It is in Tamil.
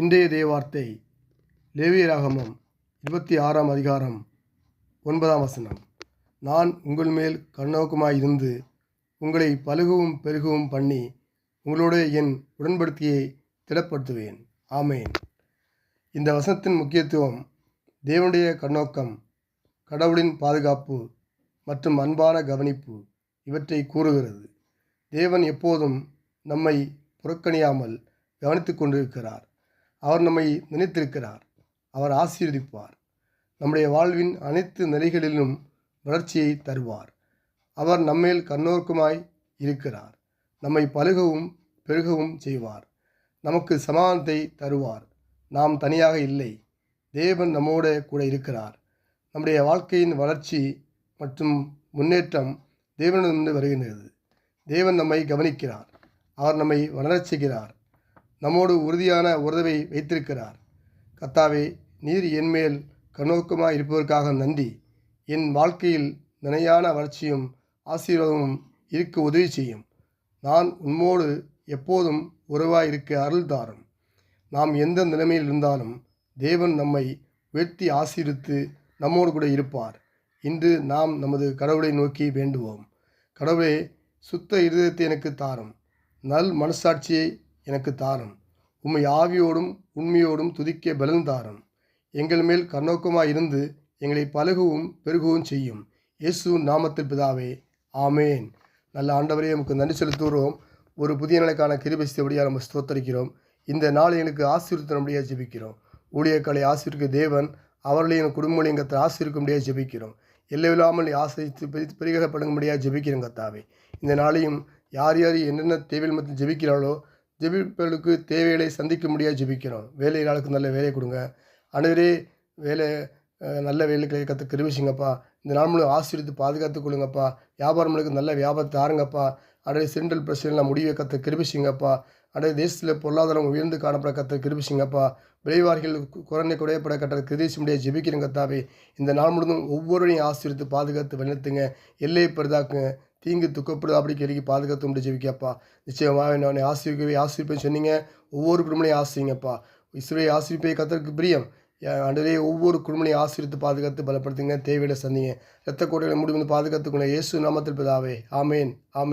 இன்றைய தேவார்த்தை லேவியராகமம் 26ஆம் அதிகாரம் 9ஆம் வசனம். நான் உங்கள் மேல் கண்ணோக்கமாயிருந்து உங்களை பலுகவும் பெருகவும் பண்ணி உங்களோடு என் உடன்படிக்கையை திடப்படுத்துவேன். ஆமேன். இந்த வசனத்தின் முக்கியத்துவம் தேவனுடைய கண்ணோக்கம், கடவுளின் பாதுகாப்பு மற்றும் அன்பான கவனிப்பு இவற்றை கூறுகிறது. தேவன் எப்போதும் நம்மை புறக்கணியாமல் கவனித்து கொண்டிருக்கிறார். அவர் நம்மை நினைத்திருக்கிறார். அவர் ஆசீர்வதிப்பார். நம்முடைய வாழ்வின் அனைத்து நிலைகளிலும் வளர்ச்சியை தருவார். அவர் நம்மேல் கண்ணோக்கமாய் இருக்கிறார். நம்மை பலுகவும் பெருகவும் செய்வார். நமக்கு சமாதானத்தை தருவார். நாம் தனியாக இல்லை. தேவன் நம்மோடு கூட இருக்கிறார். நம்முடைய வாழ்க்கையின் வளர்ச்சி மற்றும் முன்னேற்றம் தேவனிடமிருந்து வருகின்றது. தேவன் நம்மை கவனிக்கிறார். அவர் நம்மை வளரச் செய்கிறார். நம்மோடு உறுதியான உறவை வைத்திருக்கிறார். கர்த்தாவே, நீர் என்மேல் கண்ணோக்கமாக இருப்பதற்காக நன்றி. என் வாழ்க்கையில் நிலையான வளர்ச்சியும் ஆசீர்வாதமும் இருக்க உதவி செய்யும். நான் உம்மோடு எப்போதும் உறவாய் இருக்க அருள் தாரும். நாம் எந்த நிலைமையில் இருந்தாலும் தேவன் நம்மை உயர்த்தி ஆசீர்வித்து நம்மோடு கூட இருப்பார். இன்று நாம் நமது கடவுளை நோக்கி வேண்டுவோம். கடவுளே, சுத்த இருதயத்தை எனக்கு தாரும். நல் மனசாட்சியை எனக்கு தாரும். உம்மை ஆவியோடும் உண்மையோடும் துதிக்க பலன் தாரும். எங்கள் மேல் கண்ணோக்கமாக இருந்து எங்களை பலுகவும் பெருகவும் செய்யும். இயேசுவின் நாமத்தில் பிதாவே, ஆமேன். நல்ல ஆண்டவரே, நமக்கு நன்றி செலுத்துகிறோம். ஒரு புதிய நாளுக்கான கிருபை செய்தபடியாக நம்ம ஸ்தோத்தரிக்கிறோம். இந்த நாள் எங்களுக்கு ஆசீர்வதிக்கும்படியாக ஜெபிக்கிறோம். ஊழியர்களை ஆசீர்வதிக்க தேவன் அவர்களையும் குடும்பங்களையும் கத்த ஆசீர்வதிக்கும்படியாக ஜெபிக்கிறோம். எல்லையில்லாமல் ஆசைத்து பெருகப்படும்படியாக ஜெபிக்கிறோம். கர்த்தாவே, இந்த நாளையும் யார் யார் என்னென்ன தேவைகள் மத்தியில் ஜெபிக்கிறாளோ ஜெபிப்பவர்களுக்கு தேவைகளை சந்திக்க முடியாது ஜெபிக்கிறோம். வேலையாளுக்கு நல்ல வேலை கொடுங்க. அனைவரே வேலை நல்ல வேலைகளை கற்று கிருபிச்சிங்கப்பா. இந்த நாள் முழு ஆசீர்வித்து பாதுகாத்து கொள்ளுங்கப்பா. வியாபாரங்களுக்கு நல்ல வியாபாரத்தை ஆருங்கப்பா. அடைய சென்ட்ரல் பிரச்சனைலாம் முடிவை கற்று கிருபிச்சிங்கப்பா. அடைய தேசத்தில் பொருளாதாரம் உயர்ந்து காணப்பட கற்று கிருபிச்சிங்கப்பா. விளைவாரிகள் குறைப்பட கட்ட கிருதிச்சு முடியாது ஜெபிக்கிறேன். கர்த்தாவே, இந்த நாள் முழுதும் ஒவ்வொருவரையும் ஆசீர்வித்து பாதுகாத்து வழிநடத்துங்க. எல்லையை பெரிதாக்குங்க. தீங்கு துக்கப்படுது அப்படி கேள்வி பாதுகாத்து முடிஞ்சு ஜெபிக்கப்பா. நிச்சயமாக நான் ஆசீர்விப்பேன்னு சொன்னீங்க. ஒவ்வொரு குடும்பங்களையும் ஆசீர்வதிங்கப்பா. இஸ்ரவேலை ஆசீர்விப்பை கர்த்தருக்கு பிரியம். ஆண்டவரே, ஒவ்வொரு குடும்பங்களையும் ஆசீர்வித்து பாதுகாத்து பலப்படுத்துங்க. தேவையில்லை சந்திங்க. இரத்த கோட்டைகளை முடிவு பாதுகாத்துக்கொள்ள இயேசு நாமத்தில் பிதாவே, ஆமேன், ஆமேன்.